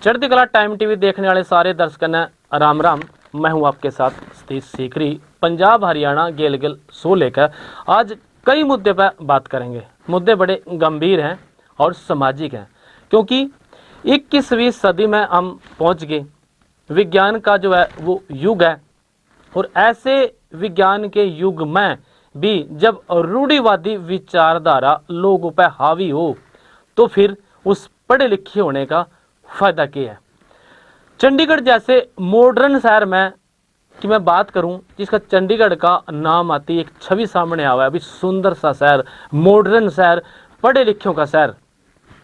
चढ़ती कला time TV देखने वाले सारे दर्शकों ने राम राम। मैं हूं आपके साथ सतीश सीकरी। पंजाब हरियाणा गेल गेल शो लेकर आज कई मुद्दे पर बात करेंगे। मुद्दे बड़े गंभीर हैं और सामाजिक हैं, क्योंकि 21वीं सदी में हम पहुंच गए। विज्ञान का जो है वो युग है, और ऐसे विज्ञान के युग में भी जब रूढ़िवादी विचारधारा लोगों पर हावी हो तो फिर उस पढ़े लिखे होने का फायदा क्या है। चंडीगढ़ जैसे मॉडर्न शहर में कि मैं बात करूं, जिसका चंडीगढ़ का नाम आती एक छवि सामने आवा है, अभी सुंदर सा शहर, मॉडर्न शहर, पढ़े लिखों का शहर।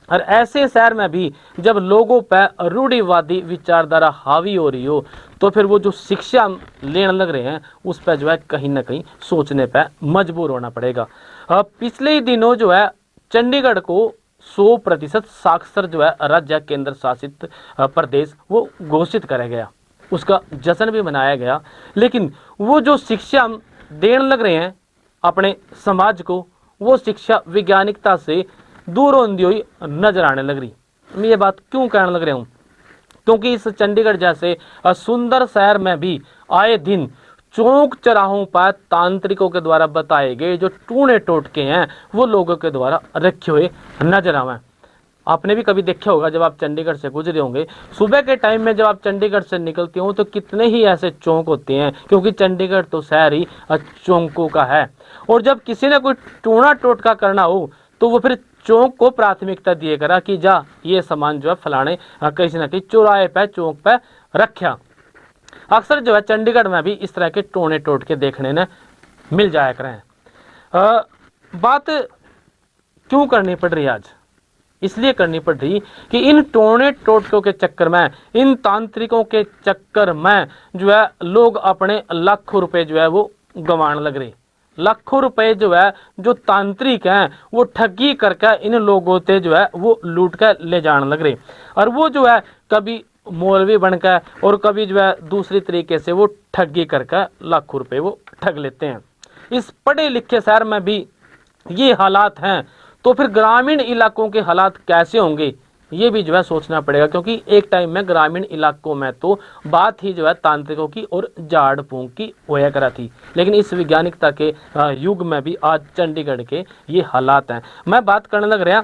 और ऐसे शहर में भी जब लोगों पर रूढ़िवादी विचारधारा हावी हो रही हो तो फिर वो जो शिक्षा लेने लग रहे हैं उस पर जो है कहीं ना कहीं सोचने पर मजबूर होना पड़ेगा। पिछले ही दिनों जो है चंडीगढ़ को 100% साक्षर जो है राज्य केंद्र शासित प्रदेश वो घोषित करा गया, उसका जश्न भी मनाया गया। लेकिन वो जो शिक्षा देने लग रहे हैं अपने समाज को, वो शिक्षा वैज्ञानिकता से दूर होती हुई नजर आने लग रही। मैं ये बात क्यों कहने लग रहा हूँ, क्योंकि इस चंडीगढ़ जैसे सुंदर शहर में भी आए दिन चौक चौराहों पर तांत्रिकों के द्वारा बताए गए जो टूणे टोटके हैं वो लोगों के द्वारा रखे हुए नजर आवे। आपने भी कभी देखा होगा, जब आप चंडीगढ़ से गुजरे होंगे सुबह के टाइम में, जब आप चंडीगढ़ से निकलते हो तो कितने ही ऐसे चौक होते हैं, क्योंकि चंडीगढ़ तो शहर ही चौकों का है। और जब किसी ने कोई टूणा टोटका करना हो तो वो फिर चौक को प्राथमिकता दिए करा कि जा ये सामान जो है फलाने कहीं ना कहीं चौराहे पे चौक पे रखा। अक्सर जो है चंडीगढ़ में भी इस तरह के टोने टोटके देखने ने मिल जाया करें। बात क्यों करनी पड़ रही आज, इसलिए करनी पड़ रही कि इन टोने टोटकों के चक्कर में, इन तांत्रिकों के चक्कर में जो है लोग अपने लाखों रुपए जो है वो गंवाने लग रहे। लाखों रुपए जो है जो तांत्रिक हैं वो ठगी करके इन लोगों से जो है वो लूट कर ले जाने लग रहे। और वो जो है कभी मौलवी बनकर और कभी जो है दूसरी तरीके से वो ठगी करके लाखों रुपए वो ठग लेते हैं। इस पढ़े लिखे शहर में भी ये हालात हैं तो फिर ग्रामीण इलाकों के हालात कैसे होंगे, ये भी जो है सोचना पड़ेगा। क्योंकि एक टाइम में ग्रामीण इलाकों में तो बात ही जो है तांत्रिकों की और झाड़ फूंक की होया करा थी, लेकिन इस वैज्ञानिकता के युग में भी आज चंडीगढ़ के ये हालात हैं। मैं बात करने लग रहा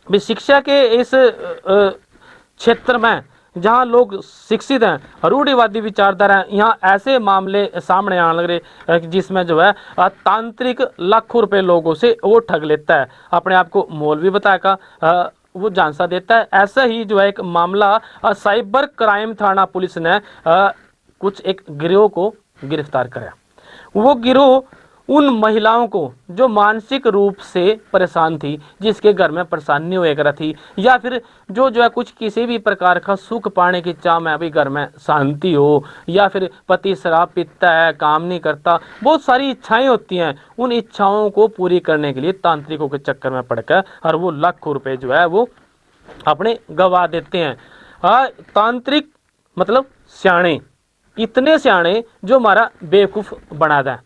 भी शिक्षा के इस क्षेत्र में जहां लोग शिक्षित हैं, रूढ़िवादी विचारधारा है, यहाँ ऐसे मामले सामने आने लग रहे जिसमें जो है तांत्रिक लाखों रुपए लोगों से वो ठग लेता है, अपने आप को मौलवी बताएगा, वो झांसा देता है। ऐसा ही जो है एक मामला साइबर क्राइम थाना पुलिस ने कुछ एक गिरोह को गिरफ्तार कराया। वो गिरोह उन महिलाओं को जो मानसिक रूप से परेशान थी, जिसके घर में परेशानी हुए करा थी, या फिर जो है कुछ किसी भी प्रकार का सुख पाने की चाह में अभी घर में शांति हो, या फिर पति शराब पीता है, काम नहीं करता, बहुत सारी इच्छाएं होती हैं। उन इच्छाओं को पूरी करने के लिए तांत्रिकों के चक्कर में पड़कर और वो लाखों रुपए जो है वो अपने गवा देते हैं। तांत्रिक मतलब सियाणे, इतने सियाणे जो हमारा बेवकूफ बना दें।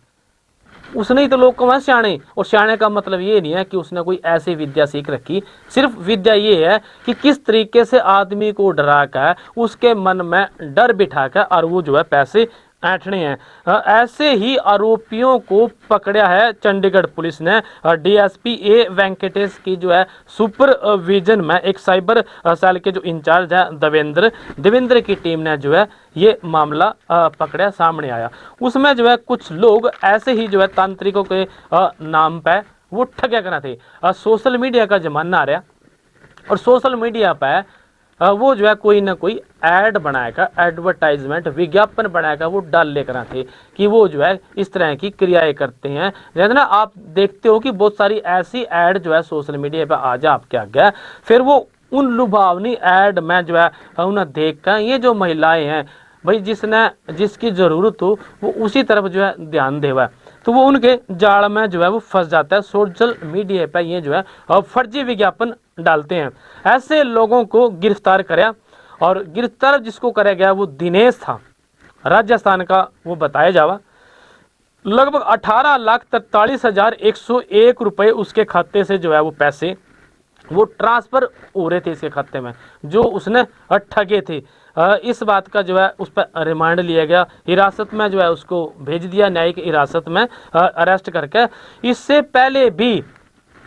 उसने ही तो लोग को सियाणे, और सियाणे का मतलब ये नहीं है कि उसने कोई ऐसी विद्या सीख रखी। सिर्फ विद्या ये है कि किस तरीके से आदमी को डरा कर उसके मन में डर बिठा कर और वो जो है पैसे ऐंठने हैं। ऐसे ही आरोपियों को पकड़ा है चंडीगढ़ पुलिस ने। डीएसपी ए वेंकटेश की जो है सुपरविजन में एक साइबर सेल के जो इंचार्ज है देवेंद्र की टीम ने जो है ये मामला पकड़ा, सामने आया। उसमें जो है कुछ लोग ऐसे ही जो है तांत्रिकों के नाम पे वो ठगे करा थे। सोशल मीडिया का जमाना आ रहा, और सोशल मीडिया पे वो जो है कोई ना कोई ऐड बनाएगा, एडवर्टाइजमेंट विज्ञापन बनाएगा, वो डाल लेकर आते कि वो जो है इस तरह की क्रियाएं करते हैं। जैसे ना आप देखते हो कि बहुत सारी ऐसी ऐड जो है सोशल मीडिया पे आ जा आपके आगे, फिर वो उन लुभावनी ऐड में जो है उन्हें देख कर ये जो महिलाएं हैं भाई, जिसकी जरूरत हो वो उसी तरफ जो है ध्यान देवा, तो वो उनके जाल में जो है वो फंस जाता है। सोशल मीडिया पे ये जो है फर्जी विज्ञापन डालते हैं। ऐसे लोगों को गिरफ्तार कराया, और गिरफ्तार जिसको कराया गया वो दिनेश था, राजस्थान का वो बताया जावा। लगभग 18,43,101 रुपए उसके खाते से जो है वो पैसे वो ट्रांसफर हो रहे थे इसके खाते में जो उसने ठगे थे। इस बात का जो है उस पर रिमांड लिया गया, हिरासत में जो है उसको भेज दिया, न्यायिक हिरासत में अरेस्ट करके। इससे पहले भी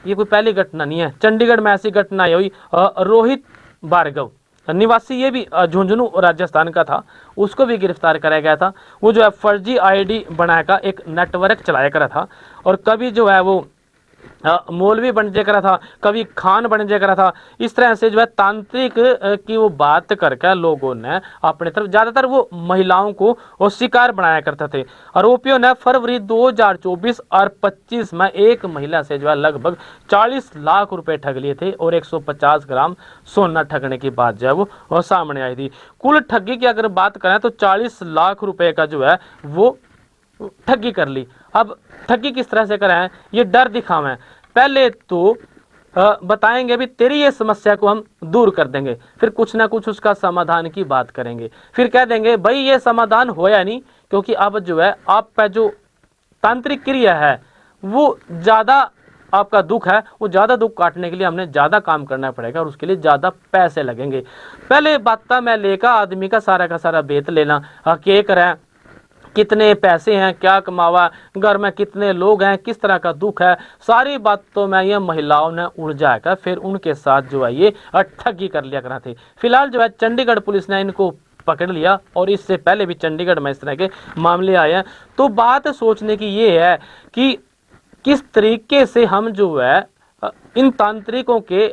ये कोई पहली घटना नहीं है, चंडीगढ़ में ऐसी घटना हुई। रोहित भार्गव निवासी, ये भी झुंझुनू राजस्थान का था, उसको भी गिरफ्तार कराया गया था। वो जो है फर्जी आईडी बनाकर एक नेटवर्क चलाया करा था और कभी जो है वो मौलवी बन जाया करा था, कभी खान बन जाया करा था। इस तरह से जो है तांत्रिक की वो बात करके लोगों ने अपने तरफ, ज्यादातर वो महिलाओं को वो शिकार बनाया करते थे। आरोपियों ने फरवरी 2024 और 25 में एक महिला से जो है लगभग 40 लाख रुपए ठग लिए थे और 150 ग्राम सोना ठगने की बात जो है वो सामने आई थी। कुल ठगी की अगर बात करें तो 40 लाख रुपए का जो है वो ठगी कर ली। अब ठगी किस तरह से कराएं, ये डर दिखावें। पहले तो बताएंगे भी तेरी ये समस्या को हम दूर कर देंगे, फिर कुछ ना कुछ उसका समाधान की बात करेंगे, फिर कह देंगे भाई ये समाधान होया नहीं, क्योंकि अब जो है आप पे जो तांत्रिक क्रिया है वो ज्यादा, आपका दुख है वो ज्यादा दुख काटने के लिए हमने ज्यादा काम करना पड़ेगा और उसके लिए ज्यादा पैसे लगेंगे। पहले बात मैं लेकर आदमी का सारा बेत लेना, के करें, कितने पैसे हैं, क्या कमावा, घर में कितने लोग हैं, किस तरह का दुख है, सारी बातों में ये महिलाओं ने उलझा कर फिर उनके साथ जो है ये ठगी कर लिया करा थे। फिलहाल जो है चंडीगढ़ पुलिस ने इनको पकड़ लिया और इससे पहले भी चंडीगढ़ में इस तरह के मामले आए हैं। तो बात सोचने की ये है कि किस तरीके से हम जो है इन तांत्रिकों के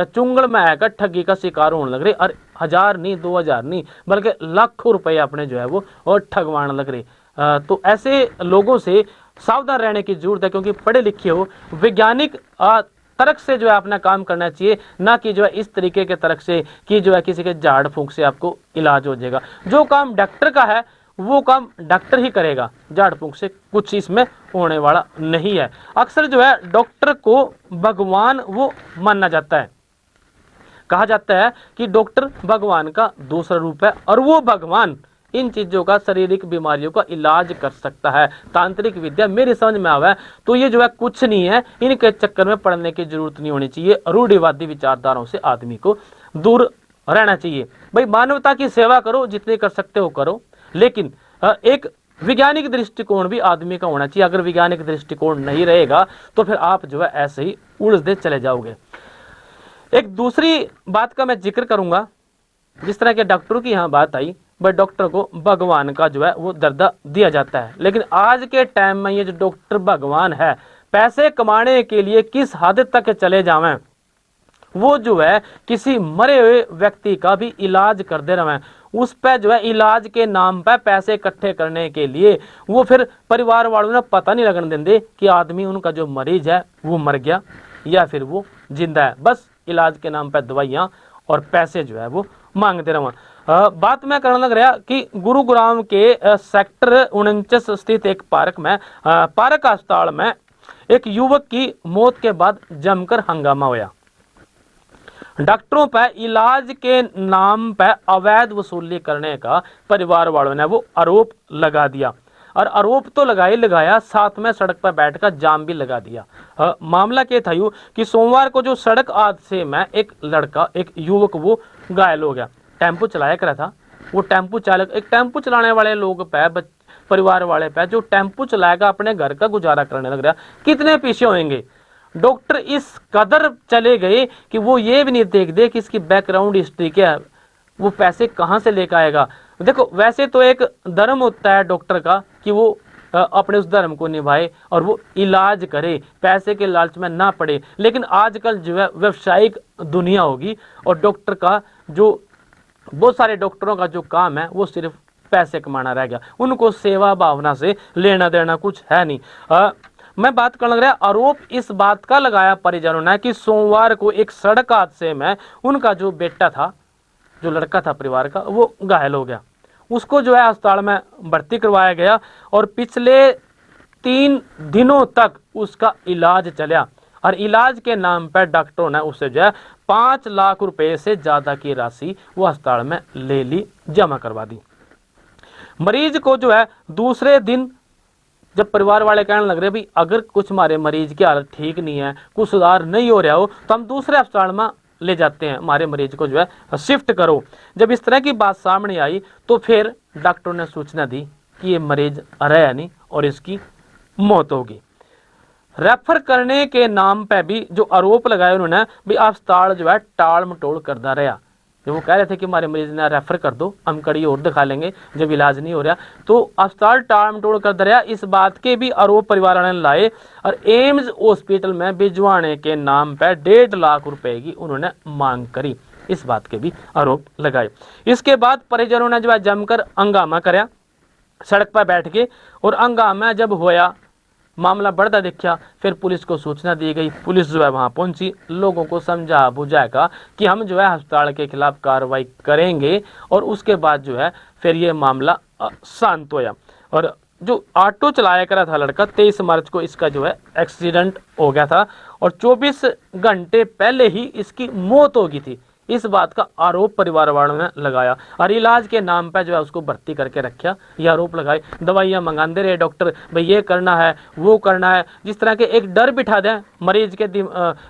चुंगल में आकर ठगी का शिकार होने लग रहे, और 1000 नहीं 2000 नहीं बल्कि लाखों रुपए अपने जो है वो और ठगवाने लग रहे। तो ऐसे लोगों से सावधान रहने की जरूरत है, क्योंकि पढ़े लिखे हो, वैज्ञानिक तर्क से जो है अपना काम करना चाहिए, ना कि जो है इस तरीके के तर्क से कि जो है किसी के झाड़ फूंक से आपको इलाज हो जाएगा। जो काम डॉक्टर का है वो काम डॉक्टर ही करेगा, झाड़ फूंक से कुछ इसमें होने वाला नहीं है। अक्सर जो है डॉक्टर को भगवान वो माना जाता है, कहा जाता है कि डॉक्टर भगवान का दूसरा रूप है और वो भगवान इन चीजों का, शारीरिक बीमारियों का इलाज कर सकता है। तांत्रिक विद्या मेरी समझ में आवा है तो ये जो है कुछ नहीं है, इनके चक्कर में पड़ने की जरूरत नहीं होनी चाहिए। रूढ़िवादी विचारधाराओं से आदमी को दूर रहना चाहिए। भाई मानवता की सेवा करो, जितनी कर सकते हो करो, लेकिन एक वैज्ञानिक दृष्टिकोण भी आदमी का होना चाहिए। अगर वैज्ञानिक दृष्टिकोण नहीं रहेगा तो फिर आप जो है ऐसे ही उलझते चले जाओगे। एक दूसरी बात का मैं जिक्र करूंगा, जिस तरह के डॉक्टरों की यहाँ बात आई, बट डॉक्टर को भगवान का जो है वो दर्जा दिया जाता है, लेकिन आज के टाइम में ये जो डॉक्टर भगवान है, पैसे कमाने के लिए किस हद तक चले जावें, वो जो है किसी मरे हुए व्यक्ति का भी इलाज कर दे रहे हैं। उस पर जो है इलाज के नाम पर पैसे इकट्ठे करने के लिए वो फिर परिवार वालों ने पता नहीं लगने देंगे कि आदमी उनका जो मरीज है वो मर गया या फिर वो जिंदा है। बस इलाज के नाम पर दवाइयाँ और पैसे जो है वो मांगते रहा। बात मैं करने लग रहा कि गुरुग्राम के सेक्टर 49 स्थित एक पार्क में, पार्क अस्पताल में एक युवक की मौत के बाद जमकर हंगामा हुआ। डॉक्टरों पर इलाज के नाम पर अवैध वसूली करने का परिवार वालों ने वो आरोप लगा दिया, और आरोप तो लगाया, साथ में सड़क पर बैठकर जाम भी लगा दिया। मामला क्या था यूं कि सोमवार को जो सड़क हादसे में एक लड़का, एक युवक वो घायल हो गया। टेम्पो चलाया करा था वो, टेम्पो चालक, एक टेम्पो चलाने वाले लोग पे, परिवार वाले पे, जो टेम्पो चलाएगा अपने घर का गुजारा करने लग रहा, कितने पीछे होंगे। डॉक्टर इस कदर चले गए कि वो ये भी नहीं देख दे कि इसकी बैकग्राउंड हिस्ट्री क्या है, वो पैसे कहाँ से लेकर आएगा। देखो वैसे तो एक धर्म होता है डॉक्टर का कि वो अपने उस धर्म को निभाए और वो इलाज करे, पैसे के लालच में ना पड़े, लेकिन आजकल जो है व्यवसायिक दुनिया होगी और डॉक्टर का जो, बहुत सारे डॉक्टरों का जो काम है वो सिर्फ पैसे कमाना रह गया, उनको सेवा भावना से लेना देना कुछ है नहीं। मैं बात करने लग रहा, आरोप इस बात का लगाया परिजनों ने कि सोमवार को एक सड़क हादसे में उनका जो बेटा था, जो लड़का था परिवार का, वो घायल हो गया। उसको जो है अस्पताल में भर्ती करवाया गया और पिछले 3 दिनों तक उसका इलाज चला, और इलाज के नाम पर डॉक्टरों ने उससे जो है 5 लाख रुपए से ज्यादा की राशि वो अस्पताल में ले ली, जमा करवा दी। मरीज को जो है दूसरे दिन जब परिवार वाले कहने लग रहे भाई अगर कुछ हमारे मरीज की हालत ठीक नहीं है, कुछ सुधार नहीं हो रहा हो, तो हम दूसरे अस्पताल में ले जाते हैं, हमारे मरीज को जो है शिफ्ट करो। जब इस तरह की बात सामने आई तो फिर डॉक्टरों ने सूचना दी कि ये मरीज रहा नहीं और इसकी मौत होगी। रेफर करने के नाम पे भी जो आरोप लगाए उन्होंने, भी अस्पताल जो है टाल मटोल करता रहा। जब वो कह रहे थे कि हमारे मरीज ने रेफर कर दो, हम कड़ी और दिखा लेंगे, जब इलाज नहीं हो रहा, तो अस्पताल टाल मटोल करता रहा। इस बात के भी आरोप परिवार वाले ने लाए और एम्स हॉस्पिटल में भिजवाने के नाम पर 1.5 लाख रुपए की उन्होंने मांग करी, इस बात के भी आरोप लगाए। इसके बाद परिजनों ने जो है जमकर हंगामा कराया सड़क पर बैठ के, और हंगामा जब होया, मामला बढ़ता दिखा, फिर पुलिस को सूचना दी गई। पुलिस जो है वहां पहुंची, लोगों को समझा बुझाएगा कि हम जो है अस्पताल के खिलाफ कार्रवाई करेंगे, और उसके बाद जो है फिर ये मामला शांत होया। और जो ऑटो चलाया करा था लड़का, 23 मार्च को इसका जो है एक्सीडेंट हो गया था और 24 घंटे पहले ही इसकी मौत हो गई थी। इस बात का आरोप परिवार वालों ने लगाया और इलाज के नाम पर जो है उसको भर्ती करके रखा, ये आरोप लगाए। दवाइयाँ मंगाते रहे डॉक्टर, भाई ये करना है वो करना है, जिस तरह के एक डर बिठा दें मरीज के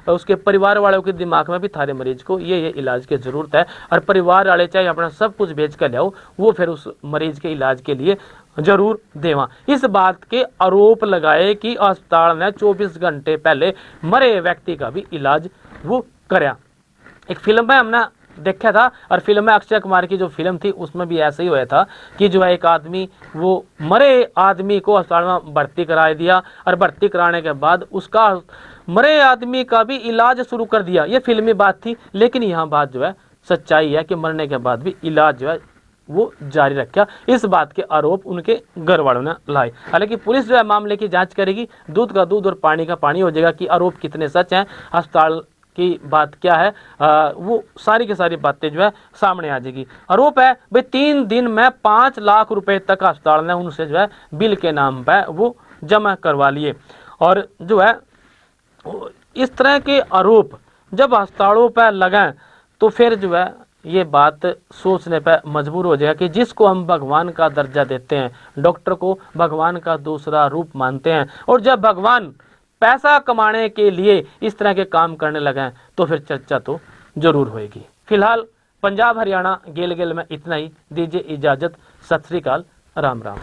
उसके परिवार वालों के दिमाग में भी, थारे मरीज को ये इलाज की ज़रूरत है, और परिवार वाले चाहे अपना सब कुछ बेच कर ले आओ, वो फिर उस मरीज के इलाज के लिए जरूर देवा। इस बात के आरोप लगाए कि अस्पताल ने 24 घंटे पहले मरे व्यक्ति का भी इलाज वो कराया। एक फिल्म में हमने देखा था, और फिल्म में अक्षय कुमार की जो फिल्म थी उसमें भी ऐसा ही हुआ था कि जो है एक आदमी, वो मरे आदमी को अस्पताल में भर्ती करा दिया, और भर्ती कराने के बाद उसका मरे आदमी का भी इलाज शुरू कर दिया। ये फिल्मी बात थी, लेकिन यहाँ बात जो है सच्चाई है कि मरने के बाद भी इलाज जो है वो जारी रखा। इस बात के आरोप उनके घर वालों ने लाए। हालांकि पुलिस जो है मामले की जांच करेगी, दूध का दूध और पानी का पानी हो जाएगा कि आरोप कितने सच हैं, अस्पताल की बात क्या है, वो सारी की सारी बातें जो है सामने आ जाएगी। आरोप है भाई 3 दिन में 5 लाख रुपए तक अस्पताल ने उनसे जो है बिल के नाम पे वो जमा करवा लिए। और जो है इस तरह के आरोप जब अस्पतालों पर लगाएं तो फिर जो है ये बात सोचने पर मजबूर हो जाएगा कि जिसको हम भगवान का दर्जा देते हैं, डॉक्टर को भगवान का दूसरा रूप मानते हैं, और जब भगवान पैसा कमाने के लिए इस तरह के काम करने लगे तो फिर चर्चा तो जरूर होगी। फिलहाल पंजाब हरियाणा गेल गेल में इतना ही। दीजिए इजाजत, सत श्री अकाल, राम राम।